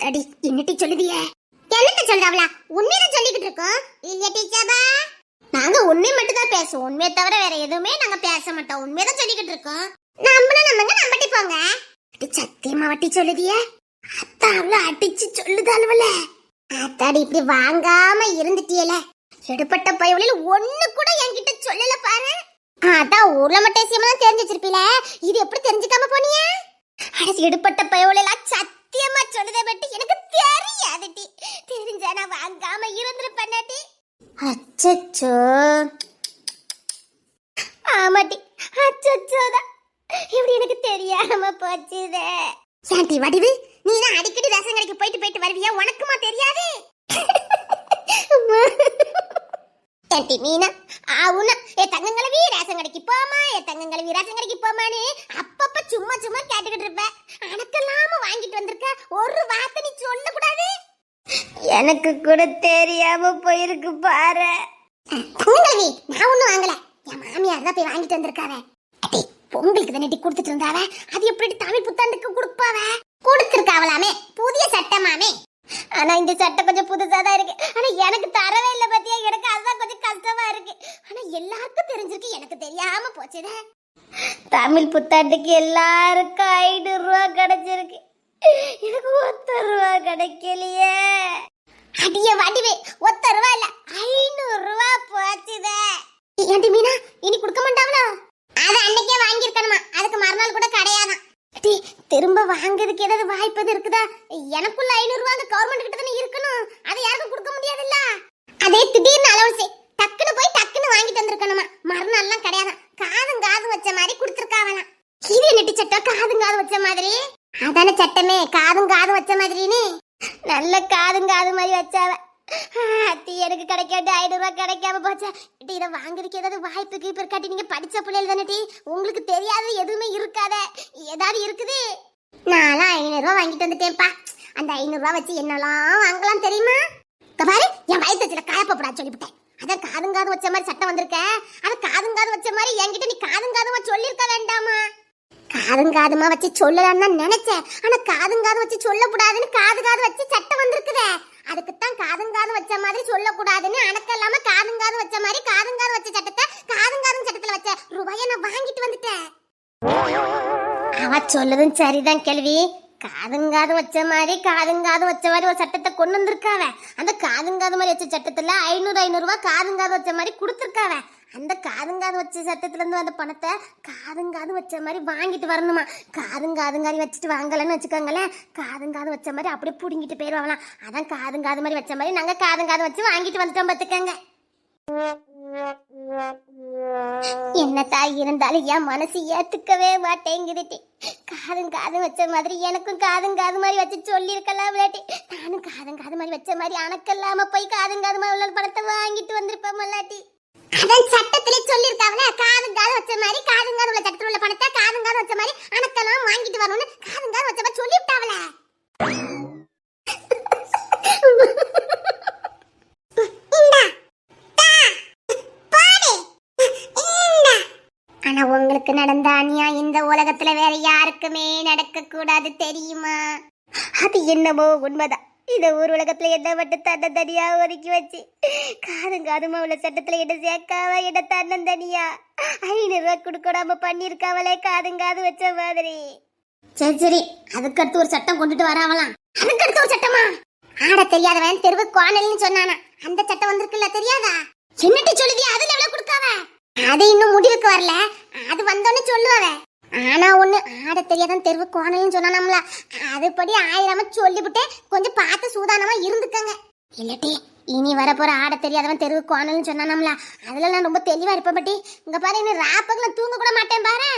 அடி என்னட்டி சொல்லுதியே? என்னட்ட சொல்றாவளா? உண்மையை சொல்லிக்கிட்டு இருக்கோம் இல்ல டீச்சரா? நாங்க உண்மை மட்டும் தான் பேசுவோம். உண்மையை தவிர வேற எதுவுமே நாங்க பேச மாட்டோம். உண்மையை தான் சொல்லிக்கிட்டு இருக்கோம். நம்பட்டி போங்க. அடி சத்தியமா வட்டி சொல்லுதியே? அத்தா அவள அடிச்சு சொல்லுதாளுவல. அத்தாடி இப்படி வாங்காம இருந்துட்டியல. எடுப்பட்ட பயவளில ஒண்ணு கூட என்கிட்ட சொல்லல பாரு. அதான் ஊர்ல மட்டும் சீமெல்லாம் தெரிஞ்சு வச்சிருப்பீல. இது எப்படி தெரிஞ்சுக்காம போனிய? அட எடுப்பட்ட பயவளில சத்தியமா சொல்லுதே பத்தி எனக்கு தெரியாதுடி. தெரிஞ்சா நான் வாங்காம இருந்திருப்பேன்டி. அச்சச்சோ. ஆமாடி அச்சச்சோதான். இப்படி எனக்கு தெரியாம போச்சுதே. சாண்டி வடிவு, நீ தான் அடிக்கடி ரசம் கடைக்கு போயிட்டு வருவியா? உனக்குமா தெரியாது? ஏண்டி மீனா, ஆவுனா ஏ தங்கங்களவி ரசம் கடைக்கு போமா, ஏ தங்கங்களவி ரசம் கடைக்கு போமான்னு அப்பப்ப சும்மா கேட்டுக்கிட்டு இருப்ப. அனக்கெல்லாம வாங்கிட்டு வந்திருக்க. ஒரு வார்த்தை நீ சொல்லக்கூடாது. எனக்கு கூட தெரியாம போயிருக்கு பாரு. தங்கங்களவி, நான் ஒண்ணும் வாங்கல. என் மாமியார் தான் போய் வாங்கிட்டு வந்திருக்காவே. அடி பொங்கலுக்கு தானே கொடுத்துட்டு இருந்தாவ. அது எப்படி தமிழ் புத்தாண்டுக்கு கொடுப்பாவ? கொடுத்துருக்காவலாமே, புதிய சட்டமாமே. ஆனா இந்த சட்டம் கொஞ்சம் புதுசா தான் இருக்கு. ஆனா எனக்கு தரவே இல்லை பத்தியா. எனக்கு அதுதான் கொஞ்சம் கஷ்டமா இருக்கு. ஆனா எல்லாருக்கும் தெரிஞ்சிருக்கு, எனக்கு தெரியாம போச்சுதே. தமிழ் புத்தாண்டுக்கு எல்லாருக்கும் 500 ரூபாய் கிடைச்சிருக்கு. எனக்கு 1 ரூபா கிடைக்கலையே. அடிய வடிவே, 1 ரூபா இல்ல 500 ரூபாய் போச்சுதே. ஏண்டி மீனா, இனி கொடுக்க மாட்டாங்களா? அது அன்னைக்கே வாங்கியிருக்கணுமா, அதுக்கு மறுநாள் கூட கிடையாதான். திரும்ப வாங்குறதுக்கு ஏதாவது வாய்ப்பு இருக்குதா? எனக்குள்ள 500 ரூபாய் கவர்மெண்ட் கிட்ட தானே இருக்கணும். அதை யாருக்கும் கொடுக்க முடியாதுல்ல. அதே திடீர்னு அலவன்ஸ் டக்குன்னு போய் டக்குன்னு வாங்கிட்டு வந்திருக்கணுமா, மறுநாள்லாம் கிடையாதான். காதும் வச்ச மாதிரி கொடுத்துருக்காவலாம். இது நெட்டி சட்டம், காதும் வச்ச மாதிரி. அதான சட்டமே, காதும் வச்ச மாதிரின்னு. நல்ல காதும் மாதிரி வச்சாவ. அத்தி எனக்கு கிடைக்காது 500 ரூபாய் கிடைக்காம போச்சா. இதை வாங்குறதுக்கு ஏதாவது வாய்ப்பு கீப்பு இருக்காட்டி? நீங்க படிச்ச பிள்ளைகள் தானே டி, உங்களுக்கு தெரியாது எதுவுமே இருக்காத. ஏதாவது இருக்குது? நான்லாம் 500 ரூபாய் வாங்கிட்டு வந்துட்டேன்ப்பா. அந்த 500 ரூபாய் வச்சு என்னெல்லாம் வாங்கலாம் தெரியுமா? பாரு, என் வயசுல காயப்படா சொல்லிவிட்டேன். அதான் காதும் வச்ச மாதிரி சட்டம் வந்திருக்க. அத காதும் வச்ச மாதிரி என்கிட்ட நீ காதுமா சொல்லிருக்க வேண்டாமா? காதுமா வச்சு சொல்லலான்னு தான் நினைச்சேன். ஆனா காதும் வச்சு சொல்லக்கூடாதுன்னு காது வச்சு சட்டம் வந்திருக்குதே. அதுக்குத்தான் காதும் வச்ச மாதிரி சொல்லக்கூடாதுன்னு அணக்கல்லாம காதும் வச்ச மாதிரி காதும் வச்ச சட்டத்தை காதும் சட்டத்துல வச்ச ரூபாயை நான் வாங்கிட்டு வந்துட்டேன். அவ சொல்லதும் சரிதான் கேள்வி. காதும் வச்ச மாதிரி ஒரு சட்டத்தை கொண்டு வந்திருக்காவ. அந்த காதும் மாதிரி வச்ச சட்டத்துல 500 ரூபாய் காதும் வச்ச மாதிரி கொடுத்துருக்காவ. அந்த காதும் வச்ச சட்டத்துல இருந்து அந்த பணத்தை காதும் வச்ச மாதிரி வாங்கிட்டு வரணுமா. காதும் வச்சுட்டு வாங்கலன்னு வச்சுக்கோங்களேன், காதும் வச்ச மாதிரி அப்படியே புடுங்கிட்டு போயிடுவாங்களாம். அதான் காதும் மாதிரி வச்ச மாதிரி நாங்க காதும் வச்சு வாங்கிட்டு வந்துட்டோம் பார்த்துக்கங்க. என்னத்தா இருந்தாலும் என் மனசு ஏத்துக்கவே மாட்டேங்குது. காதும் வச்ச மாதிரி எனக்கும் காதும் மாதிரி வச்சு சொல்லிருக்கலாம் விளையாட்டி. நானும் காதும் மாதிரி வச்ச மாதிரி அணக்கல்லாம போய் காதும் மாதிரி உள்ள பணத்தை வாங்கிட்டு வந்திருப்பேன் மல்லாட்டி. அதான் சட்டத்திலே சொல்லிருக்காவல, காதும் வச்ச மாதிரி காதும் உள்ள சட்டத்துல உள்ள பணத்தை காதும் வச்ச மாதிரி அணக்கெல்லாம் வாங்கிட்டு வரணும்னு காதும் வச்ச மாதிரி சொல்லிவிட்டாவல. ஆனா உங்களுக்கு நடந்த அநியாயம் இந்த உலகத்துல வேற யாருக்குமே நடக்க கூடாது தெரியுமா? அது என்னமோ உண்மைதான். இந்த ஊர் உலகத்துல என்ன மட்டும் தன்ன தனியா ஒதுக்கி வச்சு காதுமா உள்ள சட்டத்துல என்ன சேர்க்காவ என்ன தன்னன் தனியா 500 ரூபாய் கொடுக்காம பண்ணிருக்காவளே காது வச்ச மாதிரி. சரி, அதுக்கடுத்து ஒரு சட்டம் கொண்டுட்டு வராவலாம். அதுக்கடுத்து ஒரு சட்டமா? ஆட தெரியாதவன் தெருவு கோணல்னு சொன்னானா, அந்த சட்டம் வந்திருக்குல்ல, தெரியாதா? என்னட்டி சொல்லுதியா? அதுல எவ்வளவு கொடுக்காவ? அது இன்னும் முடிவுக்கு வரல, அது வந்தோன்னு சொல்லுவாவே. ஆனா ஒண்ணு, ஆட தெரியாதான் தெருவு கோணல்னு சொன்னானம்ல, அதுபடி 1000 சொல்லிவிட்டு கொஞ்சம் பார்த்து சூதானமா இருந்துக்கங்க. இல்லட்டி இனி வரப்போற ஆட தெரியாதவன் தெருவு கோணல்னு சொன்னானம்ல, அதுல நான் ரொம்ப தெளிவா இருப்பேன். பட்டி இங்க பாரு, இன்னும் ராப்பகல தூங்க கூட மாட்டேன் பாரு.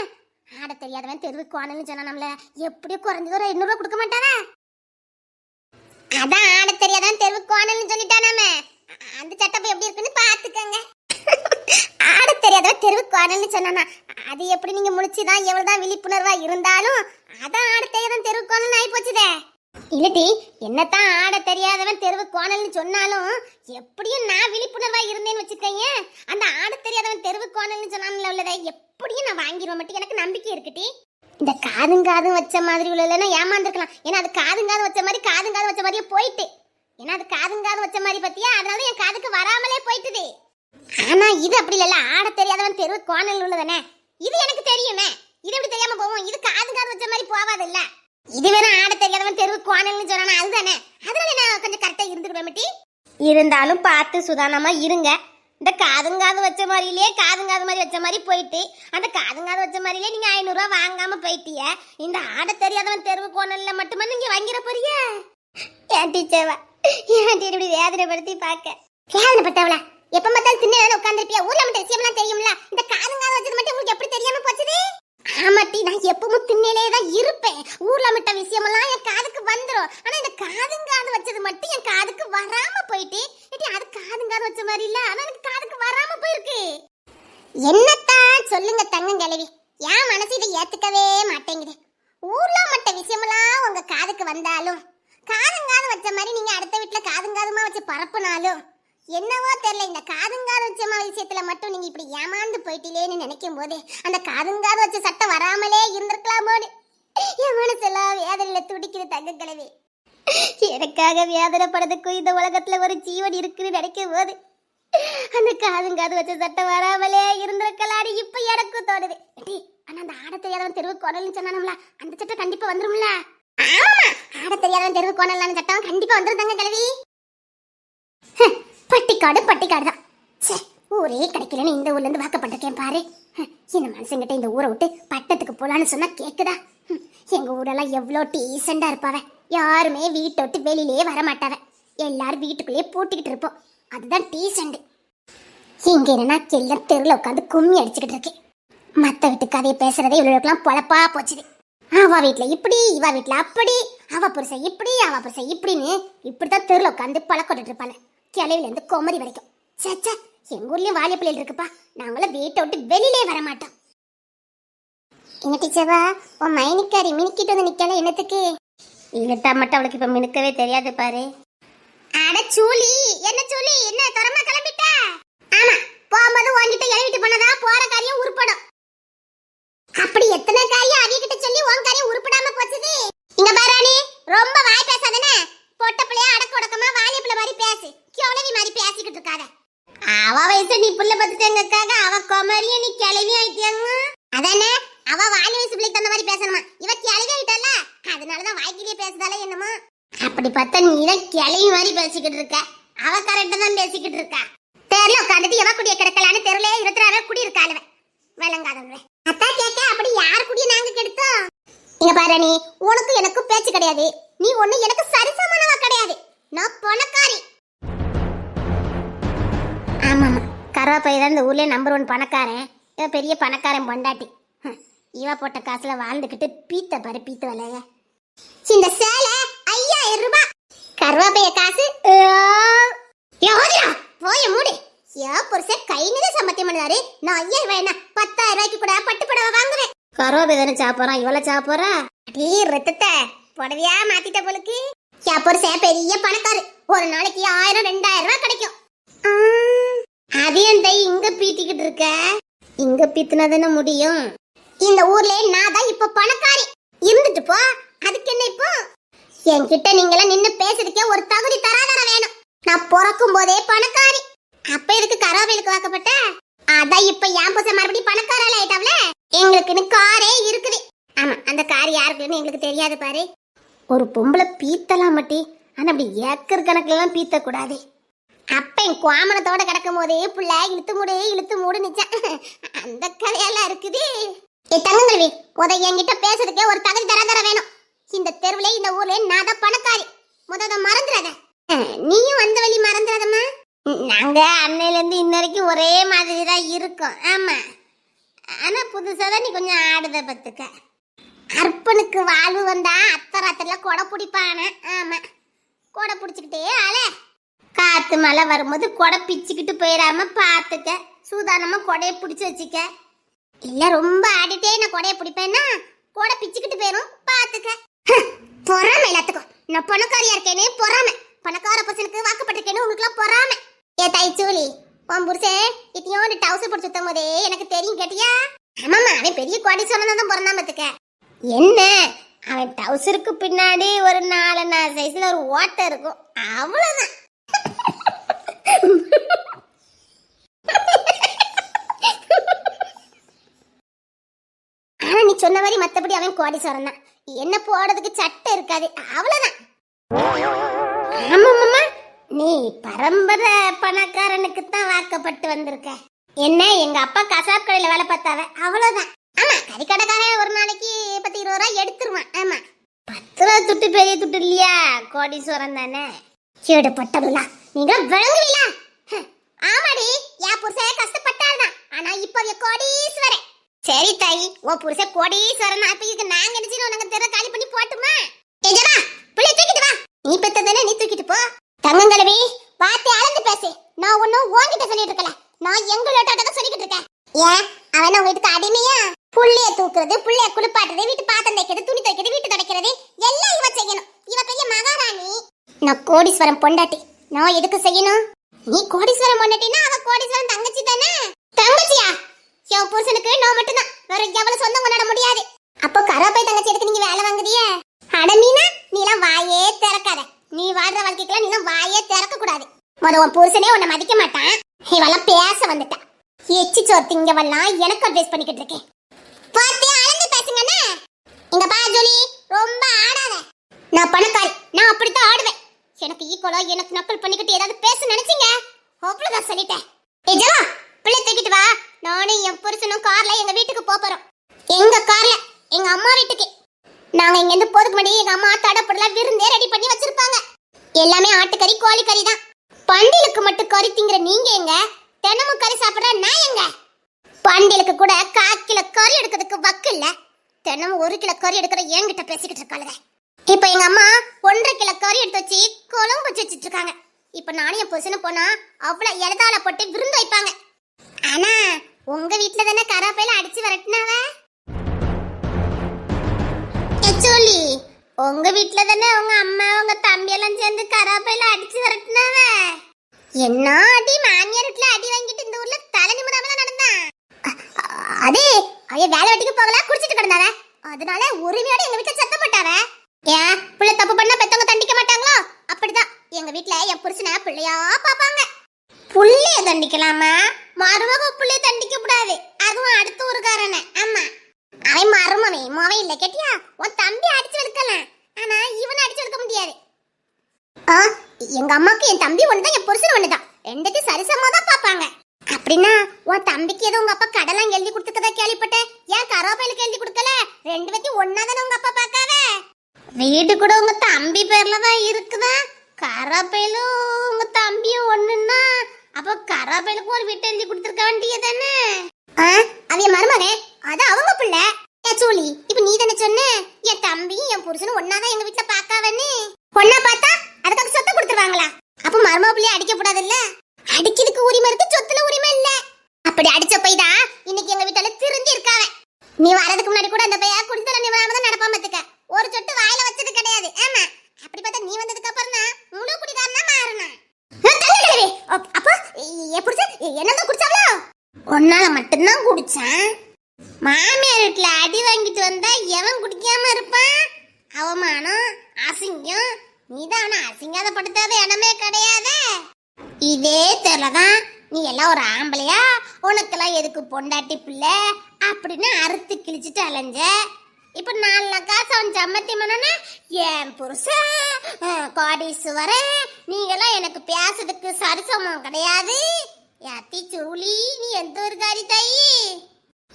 ஆட தெரியாதவன் தெருவு கோணல்னு சொன்னானம்ல, எப்படியும் குறைஞ்சது ஒரு 200 ரூபாய் கொடுக்க மாட்டானே. அதான் ஆட தெரியாதவன் தெருவு கோணல்னு சொல்லிட்டானாமே, அந்த சட்டம் எப்படி இருக்குன்னு பாத்துக்கங்க. ஆட தெரியாதவ தெருவு கோணல்னு சொன்னா அது எப்படி நீங்க முடிச்சுதான் எவ்வளவுதான் விழிப்புணர்வா இருந்தாலும் அதான் ஆட தெரியாதவன் தெருவு கோணல்னு ஆகி போச்சுதே. இல்லட்டி என்னத்தான் ஆட தெரியாதவன் தெருவு கோணல்னு சொன்னாலும் எப்படியும் நான் விழிப்புணர்வா இருந்தேன்னு வச்சுக்கோங்க, அந்த ஆட தெரியாதவன் தெருவு கோணல்னு சொன்னான்ல உள்ளதை எப்படியும் நான் வாங்கிடுவேன் மட்டும் எனக்கு நம்பிக்கை இருக்குட்டி. இந்த காதும் வச்ச மாதிரி உள்ளனா ஏமாந்துருக்கலாம். ஏன்னா அது காதும் வச்ச மாதிரி காதும் வச்ச மாதிரியே போயிட்டு. ஏன்னா அது காதும் வச்ச மாதிரி பத்தியா, அதனால என் காதுக்கு வராமலே போயிட்டுது. ஆனா இது அப்படி இல்ல, ஆட தெரியாதவன் தெருவு கோணல் உள்ளதானே. இது எனக்கு தெரியுமே, இது எப்படி தெரியாம போவோம்? இது காது வச்ச மாதிரி போவாது இல்ல. இது வேணா ஆட தெரியாதவன் தெருவு கோணல்னு சொன்னா அதுதானே. அதனால நான் கொஞ்சம் கரெக்டா இருந்துக்கிடுவேன். இருந்தாலும் பார்த்து சுதானமா இருங்க. இந்த காதும் வச்ச மாதிரிலே காதும் மாதிரி வச்ச மாதிரி போயிட்டு, அந்த காதும் வச்ச மாதிரிலே நீங்க 500 ரூபா வாங்காம போயிட்டீங்க. இந்த ஆட தெரியாதவன் தெருவு கோணல்ல மட்டுமா நீங்க வாங்கிற போறிய? ஏன் டீச்சர்வா, ஏன் இப்படி வேதனைப்படுத்தி பார்க்க? வேதனைப்பட்டவள எப்ப பார்த்தாலும் திண்ணை உட்காந்துருப்பியா? ஊர்ல மட்டும் விஷயம்லாம் தெரியும்ல. இந்த காதும் வச்சது மட்டும் உங்களுக்கு எப்படி தெரியாம போச்சுது? ஆமாட்டி, நான் எப்பவும் திண்ணையிலே தான் இருப்பேன். ஊர்ல மட்டும் விஷயமெல்லாம் என் காதுக்கு வந்துடும். ஆனா இந்த காதும் வச்சது மட்டும் என் காதுக்கு வராம போயிட்டு, அது காதும் வச்ச மாதிரி இல்ல, ஆனா எனக்கு காதுக்கு வராம போயிருக்கு. என்னத்தான் சொல்லுங்க தங்கம் கிழவி, என் மனசு இதை ஏத்துக்கவே மாட்டேங்குது. ஊர்ல மட்டும் விஷயமெல்லாம் உங்க காதுக்கு வந்தாலும், காதும் வச்ச மாதிரி நீங்க அடுத்த வீட்டுல காதுமா வச்சு பரப்புனாலும் என்னவோ தெரியல, இந்த காதும் வச்ச விஷயத்துல மட்டும் நீங்க இப்படி ஏமாந்து போயிட்டீங்களேன்னு நினைக்கும் போது அந்த காதும் வச்ச சட்டம் வராமலே இருந்திருக்கலாமோன்னு என் மனசெல்லாம் வேதனையில துடிக்குது தங்க கிழவி. எனக்காக வேதனைப்படுறதுக்கும் இந்த உலகத்துல ஒரு ஜீவன் இருக்குன்னு நினைக்கும் போது அந்த காதும் வச்ச சட்டம் வராமலே இருந்திருக்கலான்னு இப்ப எனக்கும் தோணுது. ஆனா அந்த ஆட தெரியாதவன் தெருவு குரல்னு சொன்னானும்ல, அந்த சட்டம் கண்டிப்பா வந்துரும்ல. ஆமா, ஆட தெரியாதவன் தெருவு குரல் சட்டம் கண்டிப்பா வந்துரும் தங்க கிழவி. பட்டிக்காடு தான். ஊரே கிடைக்கலன்னு இந்த ஊர்ல இருந்து வாக்கப்பட்டிருக்கேன் பாரு. இந்த மனுஷங்கிட்ட இந்த ஊரை விட்டு பட்டத்துக்கு போலான்னு சொன்னா கேக்குதா? எங்க ஊரெல்லாம் எவ்வளவு டீசெண்டா இருப்பாவ. யாருமே வீட்டை விட்டு வெளியிலேயே வரமாட்டாவ. எல்லாரும் வீட்டுக்குள்ளேயே பூட்டிக்கிட்டு இருப்போம். அதுதான் டீசெண்ட். இங்க என்னன்னா எல்லாம் தெருவில் உட்காந்து கும்மி அடிச்சுக்கிட்டு இருக்கேன். மத்த வீட்டு கதையை பேசுறதே இவ்வளவுக்கெல்லாம் பொழப்பா போச்சுது. அவ வீட்டுல இப்படி, இவ வீட்டுல அப்படி, அவ புருஷன் இப்படி, அவ புருஷன் இப்படின்னு இப்படித்தான் தெருவில் உட்காந்து பழக்கொட்டு இருப்பாங்க. கிளையில இருந்து கொமரி வரைக்கும். சச்சா, எங்க ஊர்லயும் வாலிய பிள்ளைகள் இருக்குப்பா. நாங்களும் வீட்டை விட்டு வெளியிலே வர மாட்டோம். என்ன டீச்சர்வா, உன் மைனிக்காரி மினிக்கிட்டு வந்து நிக்கல என்னத்துக்கு? இல்லட்டா மட்டும் அவளுக்கு இப்ப மினுக்கவே தெரியாது பாரு. அட சூலி, என்ன சூலி, என்ன தரமா கிளம்பிட்ட? ஆமா, போகும்போது உன்கிட்ட எழுதிட்டு போனதா போற காரியம் உருப்படும். அப்படி எத்தனை காரியம் அவிகிட்ட சொல்லி உன் காரியம் உருப்படாம போச்சுது. இங்க பாராணி, ரொம்ப வாய் பேசாதனே. பொட்ட பிள்ளையா அடக்க உடக்கமா வாலிய பிள்ளை மாதிரி பேசு. கிழவி மாதிரி பேசிக்கிட்டு இருக்காத. அவ வயசு நீ புள்ள பத்துட்டேங்கக்காக அவ கொமரிய நீ கிளவி ஆயிட்டியாங்க. அதானே, அவ வாலி வயசு பிள்ளைக்கு தந்த மாதிரி பேசணுமா? இவ கிளவி ஆயிட்டல்ல, அதனாலதான் வாய்க்கிலேயே பேசுதாலே என்னமோ. அப்படி பார்த்தா நீ தான் கிளவி மாதிரி பேசிக்கிட்டு இருக்க. அவ கரெக்டா தான் பேசிக்கிட்டு இருக்கா. தெருல உட்காந்துட்டு எவ குடிய கிடக்கலான்னு தெருல 26 குடி இருக்காளுவ. விளங்காதவங்க அத்தா கேட்க, அப்படி யார் குடிய நாங்க கெடுத்தோம்? இங்க பாரு, நீ உனக்கு எனக்கு பேச்சு கிடையாது. நீ ஒண்ணு எனக்கு சரிசமானவா கிடையாது. நான் பணக்காரி. ஆமாமா, கருவாப்பை தான் இந்த ஊர்லயே நம்பர் 1 பணக்காரன். இவன் பெரிய பணக்காரன் பொண்டாட்டி. இவ போட்ட காசுல வாழ்ந்துகிட்டு பீத்த பாரு, பீத்த வலைய. இந்த சேலை 5000 ரூபாய். கருவாப்பைய காசு போய மூடு. புருஷன் கை நிறைய சம்பத்தியம் பண்ணுவாரு. நான் 5000 ரூபாய் என்ன 10000 ரூபாய்க்கு கூட பட்டு புடவை வாங்குவேன். கருவாப்பை தானே சாப்பிட்றான், இவ்வளவு சாப்பிட்றா? அடே ரத்தத்தை புடவையா மாத்திட்ட போலுக்கு. புருஷன் பெரிய பணக்காரு. ஒரு நாளைக்கு 1000 2000 ரூபாய் கிடைக்கும். அதே தை இங்க பீத்திக்கிட்டு இருக்க. இங்க பீத்தினாதானே முடியும். இந்த ஊர்ல நான் தான் இப்ப பணக்காரி. இருந்துட்டு போ, அதுக்கு என்ன இப்போ? என்கிட்ட நீங்களாம் நின்னு பேசுறதுக்கே ஒரு தகுதி தராதர வேணும். நான் பிறக்கும் போதே பணக்காரி. அப்ப இதுக்கு கருவாப்பைக்கு வாக்கப்பட்ட. அதான் இப்ப என் புருஷன் மறுபடியும் பணக்காரால ஆயிட்டாவல. எங்களுக்குன்னு காரே இருக்குது. ஆமா, அந்த கார் யாருக்குன்னு எங்களுக்கு தெரியாது பாரு. ஒரு பொம்பளை பீத்தலாம் மட்டி, ஆனா அப்படி ஏக்கர் கணக்குல எல்லாம் பீத்த கூடாது. அப்ப என் கோமணத்தோட கிடக்கும் போதே புள்ள இழுத்து மூடு நிச்சான். அந்த கதையெல்லாம் இருக்குது. தங்கங்கல்வி, என்கிட்ட பேசுறதுக்கே ஒரு தகுதி தர வேணும். இந்த தெருவுல இந்த ஊர்ல நான் தான் பணக்காரி. முதல்ல மறந்துடாத. நீயும் வந்த வழி மறந்துடாதம்மா. நாங்க அன்னையில இருந்து இன்ன வரைக்கும் ஒரே மாதிரி தான் இருக்கோம். ஆமா, ஆனா புதுசாதான் நீ கொஞ்சம் ஆடுத பத்துக்க. அர்ப்பனுக்கு வாழ்வு வந்தா அத்தராத்திரில கொடை பிடிப்பான. ஆமா, கொடை பிடிச்சுக்கிட்டே ஆள. காத்து மழை வரும்போது கொடை பிச்சுக்கிட்டு போயிடாம பாத்துக்க. சூதானமா கொடையை பிடிச்சு வச்சுக்க. இல்ல ரொம்ப ஆடிட்டே நான் கொடையை பிடிப்பேன்னா கொடை பிச்சுக்கிட்டு போயிடும், பாத்துக்க. பொறாம எல்லாத்துக்கும். நான் பணக்காரியா இருக்கேனே பொறாம. பணக்கார பசனுக்கு வாக்கப்பட்டிருக்கேன்னு உங்களுக்கு பொறாம. ஏ தாய் சூலி, உன் புருஷன் இத்தையோண்டு டவுசர் போட்டு சுத்தும் போதே எனக்கு தெரியும் கேட்டியா? ஆமாமா, அவன் பெரிய கோடீஸ்வரன் தான் பிறந்தான் பத்துக்க. என்ன அவன் டவுசருக்கு பின்னாடி ஒரு 4 சைஸ்ல ஒரு ஓட்டை இருக்கும், அவ்வளவுதான். ஆனா நீ சொன்ன மாதிரி மத்தபடி அவன் கோடீஸ்வரன் தான். என்ன போடுறதுக்கு சட்டை இருக்காது, அவ்வளவுதான். ஆமாம்மா, நீ பரம்பரை பணக்காரனுக்கு தான் வாக்கப்பட்டு வந்திருக்க. என்ன எங்க அப்பா கசாப் கடையில வேலை பார்த்தாவ, அவ்வளவுதான். ஆமா, கறிக்கடைக்காரன் ஒரு நாளைக்கு 10-20 ரூபாய் எடுத்துருவான். ஆமா, 10 ரூபா துட்டு பெரிய துட்டு இல்லையா, கோடீஸ்வரன் தானே. கேடு பட்டமுல்லா, நீங்க விளங்குவீங்களா? ஆமாடி, என் புருஷன் கஷ்டப்பட்டாருதான், ஆனா இப்ப கோடீஸ்வரன். சரி தாயி, உன் புருஷன் கோடீஸ்வரன், அப்ப இதுக்கு நாங்க நினைச்சு உனக்கு தெர காலி பண்ணி போட்டுமா? ஏஜமா, புள்ளை தூக்கிட்டு வா. நீ பெத்ததானே, நீ தூக்கிட்டு போ. தங்கங்களவி, வார்த்தை அளந்து பேசு. நான் ஒன்னும் உன்கிட்ட சொல்லிட்டு இருக்கல, நான் எங்களோட சொல்லிக்கிட்டு இருக்கேன். ஏன் அவன் உங்க வீட்டுக்கு அடிமையா? புள்ளைய தூக்குறது, புள்ளைய குளிப்பாட்டுறது, வீட்டு பாத்திரம் தைக்கிறது, துணி துவைக்கிறது, வீட்டு துடைக்கிறது எல்லாம் இவ செய்யணும். இவ பெரிய மகாராணி. நான் கோடீஸ்வரன் பொண்டாட்டி, நான் எதுக்கு செய்யணும்? நீ கோடீஸ்வரன் பொண்டாட்டினா அவ கோடீஸ்வரன் தங்கச்சி தானே. தங்கச்சியா? என் புருஷனுக்கு நான் மட்டும்தான், வேற எவ்வளவு சொந்தம் கொண்டாட முடியாது. அப்போ கராப்பை தங்கச்சி எதுக்கு நீங்க வேலை வாங்குறிய? அட மீனா, நீலாம் வாயே திறக்காத. நீ வாழ்ற வாழ்க்கைக்கெல்லாம் நீலாம் வாயே திறக்க கூடாது. உன் புருஷனே உன்னை மதிக்க மாட்டான், இவெல்லாம் பேச வந்துட்டா. எச்சி சோத்திங்கவெல்லாம் எனக்கு அட்வைஸ் பண்ணிக்கிட்டு இருக்கேன். பாத்தியா, அளந்து பேசுங்கண்ணே. இங்க பா ஜோலி, ரொம்ப ஆடாத. நான் பணக்காரி, நான் அப்படித்தான் ஆடுவேன். எனக்கு ஈக்குவலா எனக்கு நக்கல் பண்ணிக்கிட்டு ஏதாவது பேச நினைச்சீங்க, அவ்வளவுதான் சொல்லிட்டேன். ஏஜா, பிள்ளை தூக்கிட்டு வா. நானும் என் புருஷனும் கார்ல எங்க வீட்டுக்கு போறோம். எங்க கார்ல, எங்க அம்மா வீட்டுக்கு. நாங்க இங்க இருந்து போறதுக்கு முன்னாடி எங்க அம்மா தடப்படலாம் விருந்தே ரெடி பண்ணி வச்சிருப்பாங்க. எல்லாமே ஆட்டுக்கறி, கோழிக்கறி தான். பண்டிலுக்கு மட்டும் கறி திங்கிற நீங்க எங்க? தினமும் கறி சாப்பிடுற நான் எங்க? பண்டிலுக்கு கூட 1/4 கிலோ கறி எடுக்கிறதுக்கு வக்கு இல்ல. தினமும் 1 கிலோ கறி எடுக்கிற என்கிட்ட பேசிக்கிட்டு இருக்காளுங்க. இப்ப எங்க அம்மா 1.5 கிலோ கறி எடுத்து வச்சு குழம்பு வச்சு வச்சிட்டு இருக்காங்க. இப்ப நானும் என் புருஷனும் போனா அவ்வளவு இலதால போட்டு விருந்து வைப்பாங்க. ஆனா உங்க வீட்டுல தானே கராப்பையில அடிச்சு வரட்டினாவ. சொல்லி உங்க வீட்டுல தானே உங்க அம்மா உங்க தம்பி எல்லாம் சேர்ந்து கராப்பையில அடிச்சு வரட்டினாவ. என்ன அடி, மாமியார் வீட்டுல அடி வாங்கிட்டு இந்த ஊர்ல தலை நிமிடாம நடந்தா. அதே அவைய வேலை வெட்டிக்கு போகல, குடிச்சிட்டு கிடந்தாவ. அதனால உரிமையோட எங்க வீட்டுல சத்தம் போட்டாவ. ஏன் பிள்ளை தப்பு பண்ணா பெத்தவங்க தண்டிக்க மாட்டாங்களோ? அப்படிதான் எங்க வீட்டுல என் புருஷனை பிள்ளையா பாப்பாங்க. புள்ளைய தண்டிக்கலாமா, மருமக புள்ளைய தண்டிக்க கூடாது. அதுவும் அடுத்த ஊருக்காரன. ஆமா, அவன் மருமவன் மோவன் இல்ல கேட்டியா? உன் தம்பி அடிச்சு எடுக்கலாம், ஆனா இவனை அடிச்சு எடுக்க முடியாது. எங்க அம்மாக்கு என் தம்பி ஒண்ணுதான், என் புருஷன் ஒண்ணுதான். ரெண்டுத்தையும் சரிசமா தான் பாப்பாங்க. அப்படின்னா உன் தம்பிக்கு ஏதோ உங்க அப்பா கடலாம் எழுதி கொடுத்துக்கதா கேள்விப்பட்டேன். ஏன் கரோப்பையிலுக்கு எழுதி கொடுக்கல? 2 பேத்தையும் ஒன்னாதானே உங்க அப்பா பாக்காவ. வீடு கூட உங்க தம்பி பேர்ல தான் இருக்குதா. கரோப்பையிலும் உங்க தம்பியும் ஒண்ணுன்னா அப்ப கராப்பையிலுக்கு ஒரு வீட்டை எழுதி கொடுத்துருக்க வேண்டியதானே. அவைய மருமகன், அது அவங்க பிள்ளை. சூலி, இப்ப நீ தானே சொன்ன என் தம்பியும் என் புருஷனும் ஒன்னாதான் எங்க வீட்டுல பாக்காவன்னு. ஒன்னா பார்த்தா அதுக்காக சொத்தை கொடுத்துருவாங்களா? அப்ப மருமக பிள்ளைய அடிக்க கூடாது இல்ல? அடிக்கிறதுக்கு உரிமை இருக்கு, சொத்துல உரிமை இல்ல. அப்படி அடிச்ச போய் தான் இன்னைக்கு எங்க வீட்டுல திருந்தி இருக்காவ. நீ வரதுக்கு முன்னாடி கூட அந்த பையன் குடித்தல நிவராமதான் நடப்பாம பாத்துக்க. ஒரு சொட்டு வாயில வச்சது கிடையாது. ஆமா, அப்படி பார்த்தா நீ வந்ததுக்கு அப்புறம் தான் முழு குடிக்காரனா மாறினா. அப்போ என்னதான் குடிச்சாவளோ? ஒன்னால மட்டும்தான் குடிச்சான். மாமியார் வீட்டுல அடி வாங்கிட்டு வந்தா எவன் குடிக்காம இருப்பான்? அவமானம், அசிங்கம். நீதான் அவனை அசிங்காதப்படுத்தாத இடமே கிடையாது. இதே தெரியலதான் நீ எல்லாம் ஒரு ஆம்பளையா, உனக்கெல்லாம் எதுக்கு பொண்டாட்டி பிள்ளை அப்படின்னு அறுத்து கிழிச்சிட்டு அலைஞ்ச. இப்ப 4 காசு அவன் சம்மத்தி பண்ணனா என் புருஷன் கோடீஸ்வரன், நீங்கெல்லாம் எனக்கு பேசுறதுக்கு சரிசமம் கிடையாது. யாத்தி சூலி, நீ எந்த ஒரு காரி தாயி?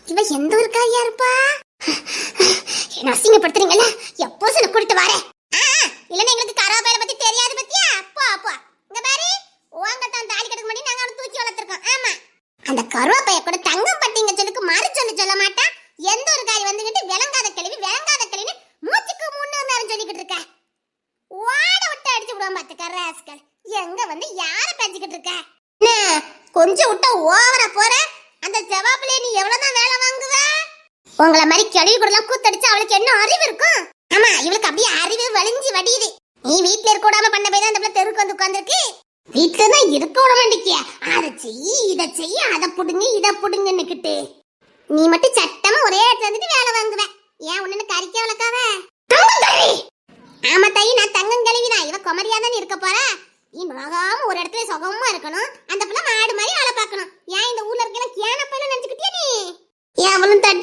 இவ எந்த ஒரு காரியா இருப்பா? என்ன அசிங்கப்படுத்துறீங்கல்ல, என் புருஷனை கூட்டிட்டு வரேன். இல்லன்னா எங்களுக்கு கராப்பையில பத்தி தெரியாது பத்தியா? அப்போ அப்போ இங்க பாரு, உங்கதான் தாலி கட்டுக்க மாட்டேன், நாங்க அவனை தூக்கி வளர்த்துருக்கோம். ஆமா, அந்த கருவாப்பைய கூட தங்கம் பட்டிங்க சொல்லுக்கு மறு சொல்ல மாட்டான். எந்த ஒரு காரி வந்துகிட்டு விளங்காத கிளவி மூச்சுக்கு 3 நேரம் சொல்லிக்கிட்டு இருக்க. ஓட விட்டு அடிச்சு விடுவான் பாத்துக்க ராஸ்கல். எங்க வந்து யார பேசிக்கிட்டு இருக்க? கொஞ்சம் விட்டா ஓவரா போற. அந்த ஜவாப்ல நீ எவ்வளவுதான் வேலை வாங்குவ? உங்களை மாதிரி கிளவி கூட கூத்தடிச்சு அவளுக்கு என்ன அறிவு இருக்கும்? ஆமா, இவளுக்கு அப்படியே அறிவு வலிஞ்சு வடியுது. நீ வீட்டுல இருக்க விடாம பண்ண போய் தான் இந்த பிள்ளை தெருக்கு வந்து உட்காந்துருக்கு. வீட்டுலதான் இருக்க விட மாட்டேங்கிய. அதை செய்ய இதை செய்ய, அதை புடுங்க இதை புடுங்கன்னுக்கிட்டு நீ மட்டும் சட்டமா ஒரே இடத்துல வந்துட்டு வேலை வாங்குவ. ஏன் உன்ன கறிக்க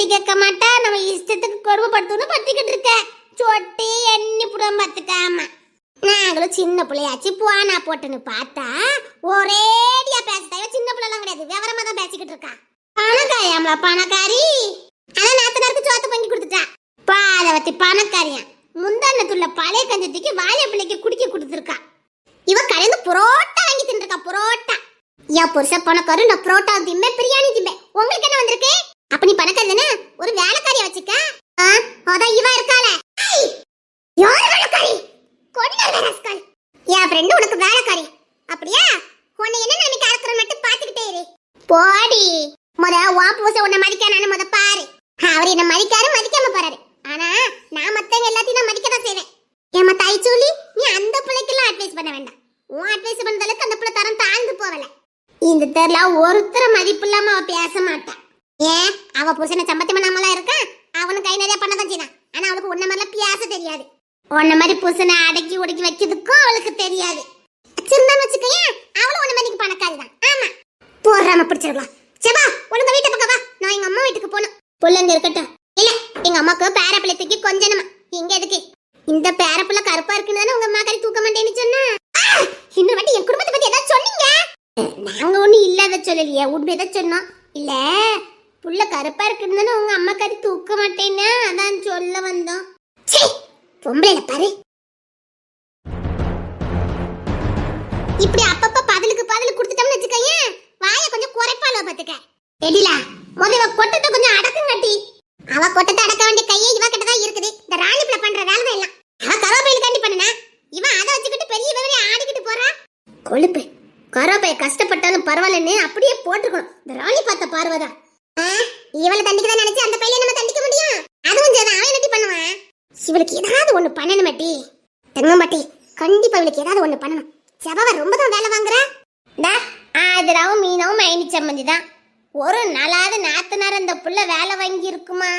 தட்டி கேட்க மாட்டா, நம்ம இஷ்டத்துக்கு கொடுமைப்படுத்தணும் பத்திக்கிட்டு இருக்க. சொட்டி எண்ணி புடம் பார்த்துட்டாமா. நாங்களும் சின்ன பிள்ளையாச்சு போனா போட்டுன்னு பார்த்தா ஒரேடியா பேசுதா. சின்ன பிள்ளைலாம் கிடையாது, விவரமா தான் பேசிக்கிட்டு இருக்கா. பணக்காரியாம்ல பணக்காரி. ஆனா நாத்தனாருக்கு சோத்து பொங்கி கொடுத்துட்டா. பாதவத்தி பணக்காரியா. முந்தானத்துள்ள பழைய கஞ்சத்துக்கு வாழை பிள்ளைக்கு குடிக்க கொடுத்துருக்கா. இவ கலந்து புரோட்டா வாங்கி தின்னுருக்கா. புரோட்டா என் புருஷ பணக்காரு, நான் புரோட்டா திம்பே பிரியாணி திம்பே. உங்களுக்கு என்ன வந்திருக்கு? அப்ப நீ பணக்காரி தானே, ஒரு வேலைக்காரியா வச்சுக்க. அதான் இவ இருக்காள. யார் வேலைக்காரி? என் ஃப்ரெண்டு உனக்கு வேலைக்காரி அப்படியா? உன்னை என்ன நினைக்க அறக்குற மட்டும் பாத்துக்கிட்டே இரு. போடி. முத வா பூச உன்னை மதிக்கானு முத பாரு. அவர் என்ன மதிக்காரு, மதிக்காம போறாரு. ஆனா நான் மத்தவங்க எல்லாத்தையும் நான் மதிக்க தான் செய்வேன். ஏமா தாய் சொல்லி நீ அந்த பிள்ளைக்கெல்லாம் அட்வைஸ் பண்ண வேண்டாம். உன் அட்வைஸ் பண்ண அளவுக்கு அந்த பிள்ளை தரம் தாழ்ந்து போகல. இந்த தெருல ஒருத்தர மதிப்பு இல்லாம அவ பேச மாட்டான். ஏன் அவ புருஷனை சம்பத்தி பண்ணாமலாம் இருக்கான். அவனுக்கு கை நிறைய பண்ணதான் செய்யலாம். ஆனா அவளுக்கு உன்ன மாதிரிலாம் பேச தெரியாது. உன்ன மாதிரி புருஷனை அடக்கி ஒடுக்கி வைக்கிறதுக்கும் அவளுக்கு தெரியாது. சின்ன வச்சுக்கையா அவளும் உன்ன மாதிரி பணக்காரிதான். ஆமா போறாம பிடிச்சிருக்கலாம். செவா உனக்கு வீட்டை பக்கம் வா, நான் எங்க அம்மா வீட்டுக்கு போகணும். பிள்ளைங்க இருக்கட்டும். இல்ல எங்க அம்மாக்கு பேர பிள்ளை தூக்கி கொஞ்சமா. இங்க எதுக்கு? இந்த பேர பிள்ளை கருப்பா இருக்குன்னு உங்க அம்மா கறி தூக்க மாட்டேன்னு சொன்னா. இன்னொரு வாட்டி என் குடும்பத்தை பத்தி ஏதாவது சொன்னீங்க? நாங்க ஒண்ணு இல்லாத சொல்லலையே, உண்மையதான் சொன்னோம். இல்ல புள்ள கருப்பா இருக்குன்னு உங்க அம்மா கறி தூக்க மாட்டேன்னா அதான் சொல்ல வந்தோம். பொம்பளைல பாரு இப்படி அப்பப்ப பதிலுக்கு பதில் கொடுத்துட்டோம்னு வச்சுக்கோங்க, வாய கொஞ்சம் குறைப்பாளோ பாத்துக்க. எடிலா முதல்ல கொட்டத்தை கொஞ்சம் அடக்குங்கட்டி. அவ கொட்டத்தை அடக்க வேண்டிய கையே இவ கிட்டதான் இருக்குது. இந்த ராணி பிள்ளை பண்ற வேலை தான் எல்லாம். அவ கரோபையில தாண்டி பண்ணனா, இவன் அதை வச்சுக்கிட்டு பெரிய விவரி ஆடிக்கிட்டு போறா. கொழுப்பு கரோபைய கஷ்டப்பட்டாலும் பரவாயில்லன்னு அப்படியே போட்டுக்கணும். இந்த ராணி பார்த்த பார்வதான். இவளை தண்டிக்கதான் நினைச்சு அந்த பையனை நம்ம தண்டிக்க முடியும்? அதுவும் சரி, அவன் என்னட்டி பண்ணுவான்? இவளுக்கு ஏதாவது ஒண்ணு பண்ணணும் மாட்டி. தங்க மாட்டி, கண்டிப்பா இவளுக்கு ஏதாவது ஒண்ணு பண்ணணும். செவவ ரொம்ப தான் வேலை வாங்குற. ஆதராவும் மீனவும் மைனி சம்மந்தி தான். ஒரு நாளாவது நாத்தனார் அந்த புள்ள வேலை வாங்கி இருக்குமா?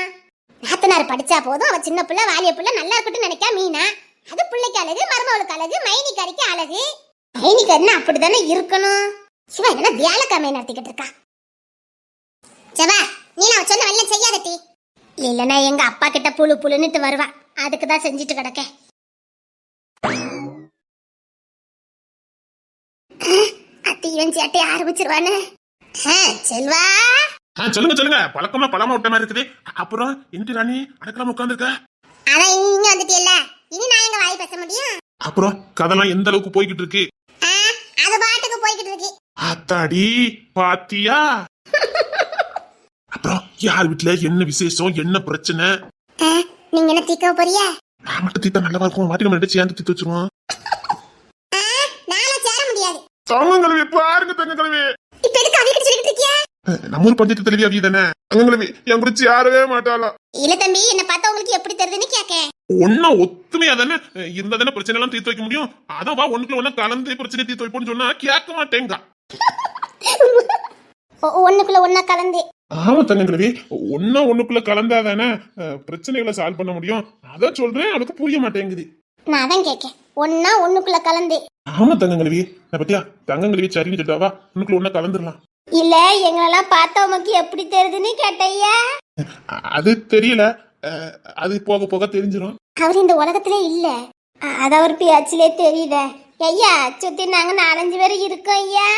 நாத்தனார் படிச்சா போதும், அவ சின்ன புள்ள வாலிய புள்ள நல்லா இருக்கட்டும் நினைக்கா மீனா. அது பிள்ளைக்கு அழகு, மருமவளுக்கு அழகு, மைனிக்காரிக்கு அழகு. மைனிக்காரின்னா அப்படித்தானே இருக்கணும். சிவா என்ன வேலைக்காமையை நடத்திக்கிட்டு இருக்கா? செவா நீ நான் சொன்ன வெள்ள செய்யாதட்டி. இல்லைன்னா எங்க அப்பா கிட்ட புழு புழுன்னுட்டு வருவா. அதுக்குதான் செஞ்சுட்டு கிடக்க. அத்தியன் சேட்டை ஆரம்பிச்சிருவானு. செல்வா சொல்லுங்க சொல்லுங்க. பழக்கமா பழமா விட்ட மாதிரி இருக்குது. அப்புறம் இன்று ராணி அடக்கலாம் உட்கார்ந்துருக்க. அதான் இங்க வந்துட்டியல்ல, இனி நான் எங்க வாய் பேச முடியும்? அப்புறம் கதெல்லாம் எந்த அளவுக்கு போய்கிட்டு இருக்கு? அது பாட்டுக்கு போய்கிட்டு இருக்கு. அத்தாடி பாத்தியா? அப்புறம் யார் வீட்டுல என்ன விசேஷம், என்ன பிரச்சனை? நீங்க என்ன தீக்க போறியா? நான் மட்டும் தீத்தா நல்லவா இருக்கும். மாட்டி நம்ம ரெண்டு சேர்ந்து தீத்து வச்சிருவோம். நாளை சேர முடியாது. தங்கங்களவி பாருங்க தங்கங்களவி. இப்ப எதுக்கு அவிக்கிட்டு சொல்லிட்டு இருக்கியா? நம்ம ஒரு பஞ்சத்து தலைவி அவி தானே. தங்கங்களவி என் குறிச்சு யாரவே மாட்டாளா? இல்ல தம்பி, என்ன பார்த்தா உங்களுக்கு எப்படி தெரியுதுன்னு கேக்க. ஒன்னா ஒத்துமையா தானே இருந்தா தானே பிரச்சனை எல்லாம் தீர்த்து வைக்க முடியும். அதான் வா ஒண்ணுக்குள்ள ஒண்ணா கலந்து பிரச்சனை தீர்த்து வைப்போம்னு சொன்னா கேட்க மாட்டேங்க. ஒண்ணுக்குள்ள ஒண்ணா கலந்து. ஆமா தங்கங்களவி, ஒண்ணுக்குள்ள கலந்தாதானே பிரச்சனைகளை சால்வ் பண்ண முடியும். அதான் சொல்றேன், அதுக்கு புரிய மாட்டேங்குது. நான் தான் கேட்கேன், ஒண்ணுக்குள்ள கலந்து. ஆமா தங்கங்களவி, பத்தியா தங்கங்களவி சரின்னு சொல்லிட்டாவா, ஒண்ணுக்குள்ள ஒண்ணா கலந்துடலாம். இல்ல எங்களெல்லாம் பார்த்தா உமக்கு எப்படி தெரியுதுன்னு கேட்டையா? அது தெரியல, அது போக போக தெரிஞ்சிடும். அவர் இந்த உலகத்திலே இல்ல, அது அவர் பேச்சிலே தெரியுத. ஐயா சுத்தி நாங்க 4-5 பேர் இருக்கோம் ஐயா.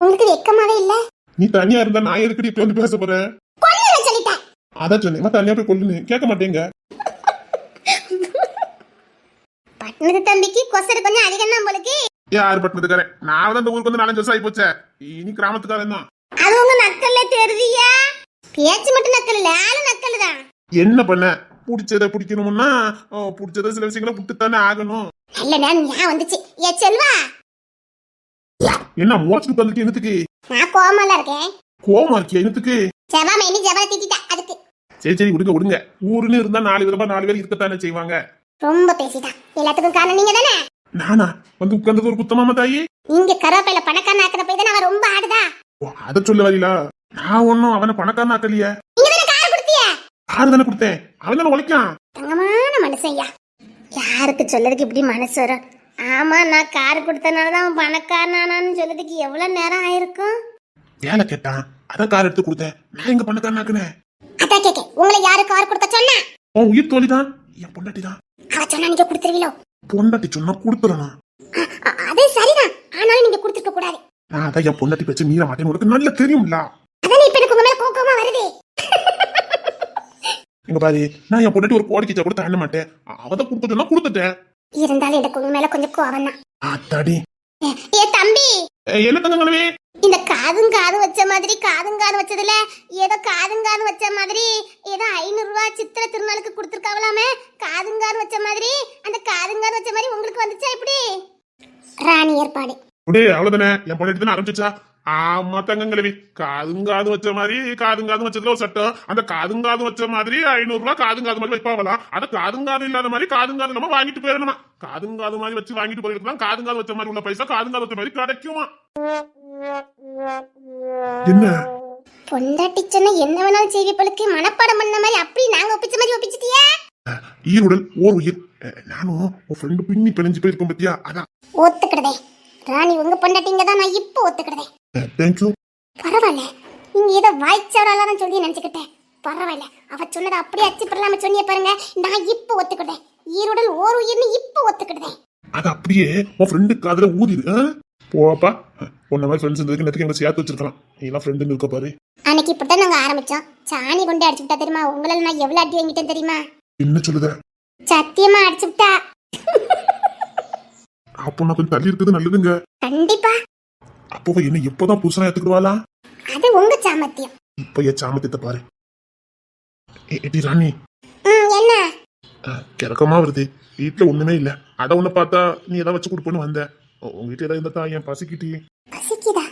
உங்களுக்கு வெக்கமாவே இல்ல? நீ தனியா இருந்தா நான் எதுக்கடி இப்ப வந்து பேச போறேன்? சொல்லிட்டேன். அதான் சொன்னேன், தனியா போய் கொல்லுன்னு கேட்க மாட்டேங்க. பட்டணத்து தம்பிக்கு கொசரு கொஞ்சம் அதிகம் தான் போலுக்கு. யாரு பட்டணத்துக்காரன்? நான் தான் இந்த ஊருக்கு வந்து 4-5 வருஷம் ஆகி போச்சே. இனி கிராமத்துக்காரன் தான். அது உங்க நக்கல்ல தெரியுதியா? பேச்சு மட்டும் நக்கல் இல்ல, ஆளு நக்கல் தான். என்ன பண்ண, பிடிச்சதை பிடிக்கணும்னா பிடிச்சதை சில விஷயங்களை விட்டுத்தானே ஆகணும். இல்ல நான் வந்துச்சு. ஏ செல்வா, என்ன மோச்சுட்டு வந்துட்டு என்னத்துக்கு? நான் கோவமால இருக்கேன். கோவமா இருக்கியா என்னத்துக்கு? செவா மைனி ஜவல திட்டிட்டா அதுக்கு. சரி விடுங்க. ஊருன்னு இருந்தா 4 விதமா 4 பேர் இருக்கத்தானே செய்வாங்க. ரொம்ப பேசிட்டா. எல்லாத்துக்கும் காரணம் நீங்க தானே. நானா வந்து உட்கார்ந்தது ஒரு குத்தமாம தாயி? நீங்க கரோப்பையில பணக்காரன் ஆக்குற போய் தானே அவன் ரொம்ப ஆடுதா. அத சொல்ல வரீங்களா? நான் ஒன்னும் அவனை பணக்காரன் ஆக்கலையே. நீங்க தானே கார் கொடுத்தியா? கார் தானே கொடுத்தேன், அவன் தானே உழைக்கான். தங்கமான மனுஷன் ஐயா. யாருக்கு சொல்லதுக்கு இப்படி மனசு வரும்? ஆமா, நான் கார் கொடுத்தனாலதான் அவன் பணக்காரனானு சொல்லதுக்கு எவ்வளவு நேரம் ஆயிருக்கும். வேலை கேட்டான், அதான் கார் எடுத்து கொடுத்தேன். நான் எங்க பணக்காரன் ஆக்குனேன்? அதான் கேக்க உங்களை யாரு கார் கொடுக்க சொன்னா? உன் உயிர் தோழிதான், என் பொண்டாட்டி தான். அவ சொன்னா நீங்க கொடுத்துருவீங்களோ? பொண்டாட்டி சொன்னா கொடுத்துறணும். அது சரிதான், ஆனாலும் நீங்க கொடுத்துருக்க கூடாது. நான் அதான் என் பொண்டாட்டி பேச்சு மீற மாட்டேன்னு உனக்கு நல்லா தெரியும்ல. அதான் இப்ப எனக்கு உங்க மேல கோவமா வருது. இங்க பாரு, நான் என் பொண்டாட்டி ஒரு கோடி கிச்சா கூட தாண்ட மாட்டேன். அவதான் கொடுக்க சொன்னா கொடுத்துட்டேன். இருந்தாலும் எனக்கு உங்க மேல கொஞ்சம் கோவம் தான். அத்தாடி. ஏ தம்பி, என்ன தங்கங்களே? இந்த காதும் வச்ச மாதிரி காதும் வச்சதுல ஏதோ காதும் வச்ச மாதிரி ஏதோ 500 ரூபாய் சித்திர திருநாளுக்கு கொடுத்துருக்காவலாமே. காதும் வச்ச மாதிரி அந்த காதும் வச்ச மாதிரி உங்களுக்கு வந்துச்சா இப்படி? ராணி ஏற்பாடு. அப்படியே அவ்வளவுதானே, என் பொண்டாட்டி தானே ஆரம்பிச்சா. ஆமா தங்கங்களவி, காதுங்காது வச்ச மாதிரி காதுங்காது வச்சதுல ஒரு சட்டம். அந்த காதுங்காது வச்ச மாதிரி 500 ரூபாய் காதுங்காது மாதிரி வைப்பாவலாம். அத காதுங்காது இல்லாத மாதிரி காதுங்காது நம்ம வாங்கிட்டு போயிடணுமா. காதுங்காது மாதிரி வச்சு வாங்கிட்டு போயிருக்கலாம். காதுங்காது வச்ச மாதிரி உள்ள பைசா காதுங்காது வச்ச மாதிரி கிடைக்குமா? என்ன பொண்டாட்டி சொன்ன என்ன வேணாலும் செய்வி பழுக்கு மனப்பாடம் பண்ண மாதிரி அப்படி நாங்க ஒப்பிச்ச மாதிரி ஒப்பிச்சிட்டியா? ஈருடல் ஓர் உயிர். நானும் உன் ஃப்ரெண்டு பின்னி பிணைஞ்சு போயிருக்கோம் பத்தியா, அதான் ஒத்துக்கிடுதே. ராணி உங்க பொண்டாட்டிங்க தான், நான் இப்போ ஒத்துக்கிடுதே. தேங்க்யூ. பரவாயில்ல, நீங்க ஏதோ வாய்ச்சவராலதான் சொல்லி நினைச்சுக்கிட்டேன். பரவாயில்ல, அவ சொன்னதை அப்படியே அச்சு பெறலாம சொன்னிய பாருங்க. நான் இப்போ ஒத்துக்கிட்டேன். ஈருடல் ஓர் உயிர்னு இப்போ ஒத்துக்கிடுதேன். அது அப்படியே உன் ஃப்ரெண்டுக்கு அதுல ஊதிடு. போப்பா, உன்ன மாதிரி ஃப்ரெண்ட்ஸ் இருந்ததுக்கு நேரத்துக்கு எங்களை சேர்த்து வச்சிருக்கலாம். நீ எல்லாம் ஃப்ரெண்டுன்னு இருக்க பாரு. அன்னைக்கு இப்படிதான் நாங்க ஆரம்பிச்சோம். சாணி கொண்டு அடிச்சு விட்டா தெரியுமா? உங்களால நான் எவ்வளவு அடி வாங்கிட்டேன் தெரியுமா? என்ன சொல்லுத? சத்தியமா அடிச்சு விட்டா. அப்போ நான் கொஞ்சம் தள்ளி இருக்குது நல்லதுங்க. கண்டிப்பா. அப்போ என்ன எப்போதான் புதுசா ஏத்துக்கிடுவாளா? அது உங்க சாமர்த்தியம். இப்ப என் சாமத்தியத்தை பாரு. ஏடி ராணி, என்ன கிறக்கமா வருது. வீட்டுல ஒண்ணுமே இல்ல. அட ஒண்ணு பார்த்தா நீ ஏதாவது வச்சு கொடுப்பேன்னு வந்த. உங்க வீட்டுல ஏதாவது இருந்தா என் பசிக்கிட்டி. பசிக்குதா?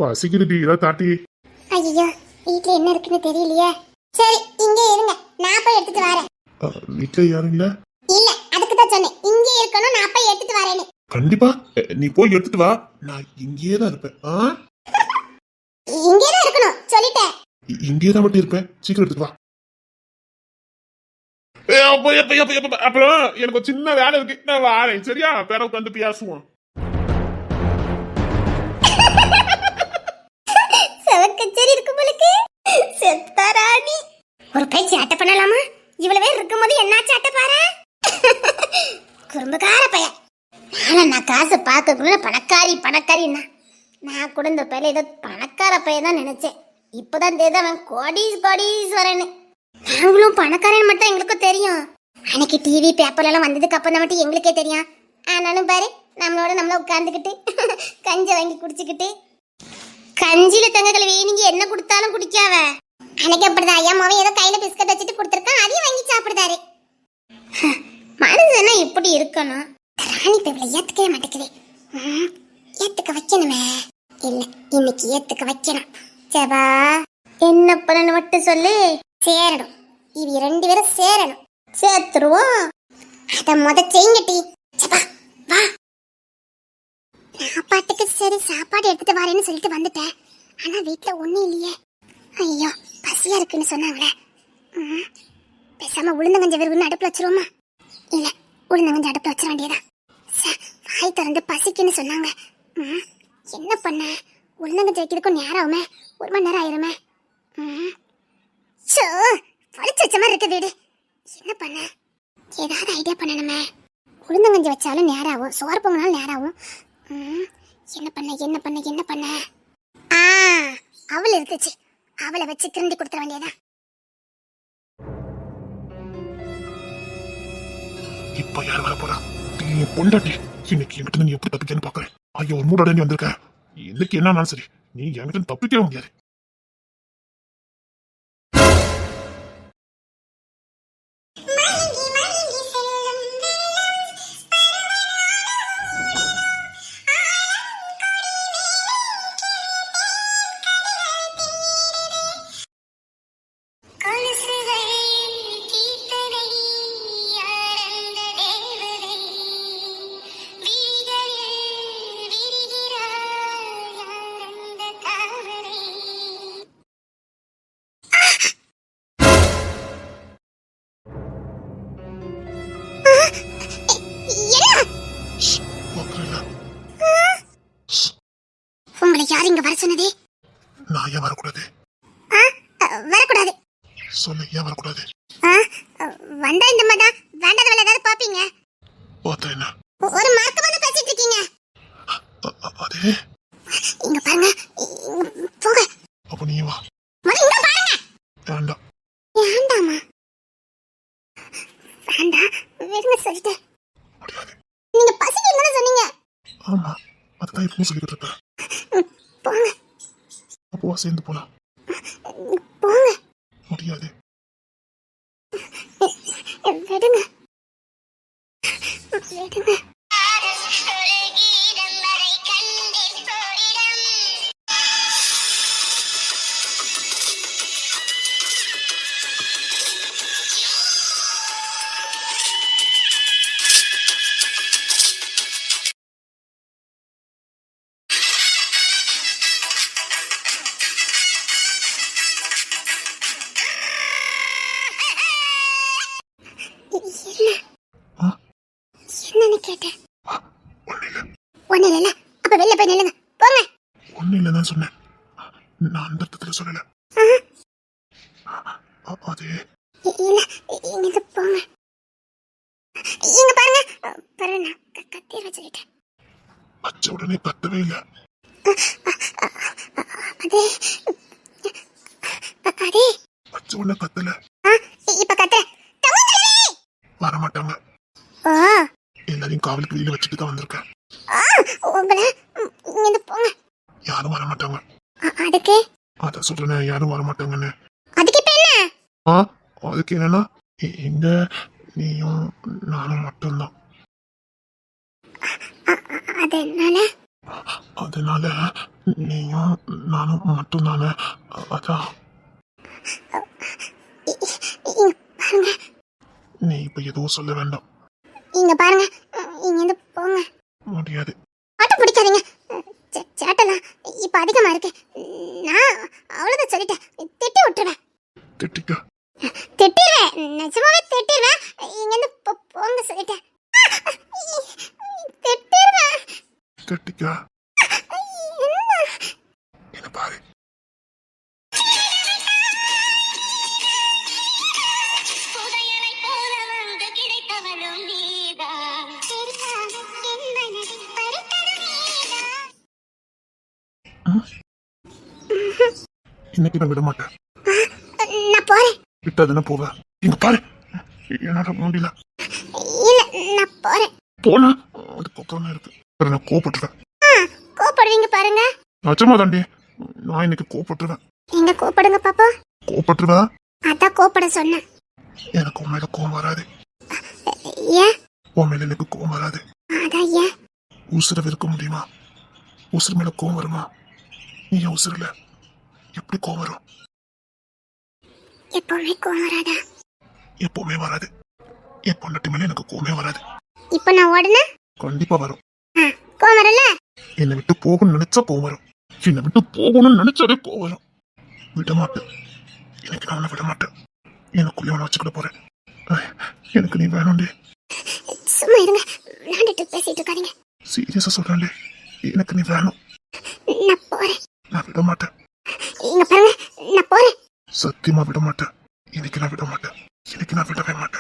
பசிக்கிட்டு ஏதாவது தாட்டி. ஐயோ, வீட்டுல என்ன இருக்குன்னு தெரியலையே. சரி, இங்க இருங்க, நான் போய் எடுத்துட்டு வரேன். வீட்டுல யாரும் இல்ல? இல்ல, அதுக்கு தான் சொன்னேன் இங்க இருக்கணும், நான் போய் எடுத்துட்டு வரேன்னு. கண்டிப்பா நீ போய் எடுத்துட்டு வா, நான் இங்கேயே தான் இருப்பேன். இங்கே தான் இருக்கணும் சொல்லிட்டேன். இங்கேயே தான் மட்டும் இருப்பேன், சீக்கிரம் எடுத்துட்டு வா. அப்புறம் எனக்கு ஒரு சின்ன வேலை இருக்கு, நான் வாரேன். சரியா? பேர உட்காந்து பேசுவோம். சவக்கச்சேரி இருக்கு போலுக்கு. செத்தாராணி ஒரு கை சேட்டை பண்ணலாமா? இவ்வளவு பேர் இருக்கும்போது என்ன சேட்டை பாரு. குறும்புக்கார பையன். நான் காசு பார்க்கக்குள்ள பணக்காரின்னா நான் கூட இந்த பையில ஏதோ பணக்கார பையன் தான் நினைச்சேன். இப்பதான் தெரியுது அவன் கோடீஸ்வரன்னு. நாங்களும் பணக்காரன் மட்டும் எங்களுக்கும் தெரியும். அன்னைக்கு டிவி பேப்பர்ல எல்லாம் வந்ததுக்கு அப்புறம் தான் மட்டும் எங்களுக்கே தெரியும். ஆனாலும் பாரு, நம்மள உட்கார்ந்துக்கிட்டு கஞ்சை வாங்கி குடிச்சுக்கிட்டு. கஞ்சில தங்க கழுவி நீங்க என்ன கொடுத்தாலும் குடிக்காவ. அன்னைக்கு அப்படிதான் ஐயா மாவன் ஏதோ கையில பிஸ்கட் வச்சுட்டு கொடுத்துருக்கான், அதையும் வாங்கி சாப்பிடுதாரு. மனுஷனா இப்படி இருக்கணும். ராணி பேப்ல ஏத்துக்கவே மாட்டேங்குது. ஏத்துக்க வைக்கணுமே. இல்ல, இன்னைக்கு ஏத்துக்க வைக்கணும். சேபா, என்ன பண்ணணும் மட்டும் சொல்லு. சேரணும், இவ 2 பேரும் சேரணும். சேர்த்துருவோம். அத செய்யுங்கட்டி. சேபா வா. நான் பாட்டுக்கு சரி சாப்பாடு எடுத்துட்டு வரேன்னு சொல்லிட்டு வந்துட்டேன். ஆனா வீட்டுல ஒண்ணும் இல்லையே. ஐயோ, பசியா இருக்குன்னு சொன்னாங்களே. பேசாம உளுந்தங்கஞ்ச விரும்புன்னு அடுப்புல வச்சிருவோமா? இல்ல, உளுந்தங்கஞ்ச அடுப்புல வச்சிட வேண்டியதா. வாய் திறந்து பசிக்குன்னு சொன்னாங்க. என்ன பண்ண? உளுந்தங்கஞ்ச வைக்கிறதுக்கும் நேரம் ஆகுமே. 1 மணி நேரம் ஆயிருமே. வலிச்சு வச்ச மாதிரி இருக்கு வீடு. என்ன பண்ண? ஏதாவது ஐடியா பண்ணணுமே. உளுந்தங்கஞ்சி வச்சாலும் நேரம் ஆகும், சோறு பொங்கினாலும் நேரம் ஆகும். என்ன பண்ண? அவள் இருந்துச்சு, அவளை வச்சு கிரண்டி கொடுத்துட வேண்டியதான். இப்ப யார் வர போறா? நீ பொண்டாட்டி. இன்னைக்கு என்கிட்ட நீ எப்படி தப்பிக்கன்னு பாக்குறேன். ஐயோ, ஒரு மூடோட நீ வந்திருக்க. இன்னைக்கு என்னன்னாலும் சரி, நீ என்கிட்ட தப்பிக்கவே முடியாது. உங்களை யார் இங்க வர சொன்னதே? நான் ஏன் வரக்கூடாது? வரக்கூடாது. சொல்லு, ஏன் வரக்கூடாது? வந்தா இந்த மாதிரி தான் வேண்டாத வேலை ஏதாவது பாப்பீங்க. பார்த்தா என்ன? ஒரு மார்க்க வந்து பேசிட்டு இருக்கீங்க. அதே இங்க பாருங்க, இங்க போங்க. அப்ப நீ வா. இங்க பாருங்க. வேண்டாம். வேண்டாமா? வேண்டாம், விடுங்க சொல்லிட்டு. முடியாது. நீங்க பசிக்குதுன்னு சொன்னீங்க. ஆமா, அதுதான் இப்பவும் சொல்லிக்கிட்டு இருப்பேன். போங்க. அப்போவா சேர்ந்து போலாம்? போங்க. முடியாது. விடுங்க விடுங்க. என்னன்னு கேட்டேன். ஒண்ணு இல்ல. அப்ப வெளில போய் நில்லுங்க. போங்க. ஒண்ணு இல்லதான் சொன்னேன். நான் அந்த இடத்துல சொல்லல. அது இல்ல, இங்க போங்க. இங்க பாருங்க. பாருங்க, நான் கத்திர சொல்லிட்டேன். பச்சை உடனே கத்தவே இல்ல. அதே அதே பச்சை உடனே கத்தல. இப்ப கத்துற. வரமாட்டாங்க. எல்லாரையும் காவலுக்கு வெளியில வச்சுட்டு தான் வந்திருக்கேன். உங்களை இங்க போங்க. யாரும் வரமாட்டாங்க. அதுக்கு அத சொல்றேன், யாரும் வரமாட்டாங்கன்னு. அதுக்கு இப்ப என்ன? அதுக்கு என்னன்னா, எங்க நீயும் நானும் மட்டும்தான். அதனால நீயும் நானும் மட்டும்தானே. அதான் நீ இப்ப எதுவும் சொல்ல வேண்டாம். இங்க பாருங்க, இங்க போங்க. முடியாது. ஆட்டம் பிடிக்காதீங்க. சேட்டெல்லாம் இப்ப அதிகமா இருக்கு. நான் அவ்வளவுதான் சொல்லிட்டேன். திட்டி விட்டுருவேன். திட்டிக்க. திட்டிடுவேன், நிஜமாவே திட்டிடுவேன். இங்க இருந்து போங்க சொல்லிட்டேன். திட்டிடுவேன். திட்டிக்க. என்ன பாரு. இன்னைக்கு நான் விட மாட்டேன். நான் போறேன். விட்டாதுன்னா போவேன். இங்க பாரு, என்னால முடியல. இல்ல, நான் போறேன். போனா அதுக்கப்புறம் தான் இருக்கு. நான் கோபப்பட்டுருவேன். கோபப்படுவீங்க பாருங்க. நிஜமா தாண்டி, நான் இன்னைக்கு கோபப்பட்டுருவேன். எங்க கோபப்படுங்க பாப்பா. கோபப்பட்டுருவேன். அதான் கோபப்பட சொன்னேன். எனக்கு உன் மேல கோபம் வராது. ஏன்? உன் மேல எனக்கு கோபம் வராது. அதான் ஏன்? உசுரை வெறுக்க முடியுமா? உசுறு மேல கோபம் வருமா? நீ என் உசுருல எப்படி கோபம் வரும்? எப்பவுமே கோபம் வராதா? எப்பவுமே வராது. என் பொண்டாட்டி மேல எனக்கு கோபமே வராது. இப்ப நான் உடனே கண்டிப்பா வரும். கோபம் வரல. என்னை விட்டு போகணும்னு நினைச்சா கோபம் வரும். என்னை விட்டு போகணும்னு நினைச்சாலே கோபம் வரும். விட மாட்டேன். எனக்கு நான் விட மாட்டேன். எனக்குள்ளே அவனை வச்சுக்கிட போறேன். எனக்கு நீ வேணும்டி. சும்மா இருங்க, விளையாண்டுட்டு பேசிட்டு இருக்காதீங்க. சீரியஸா சொல்றேன்டி, எனக்கு நீ வேணும். நான் போறேன். நான் விட மாட்டேன். இங்க பாருங்க, நான் போறேன். சத்தியமா விட மாட்டேன். இன்னைக்கு நான் விட மாட்டேன். இன்னைக்கு நான் விடவே மாட்டேன்.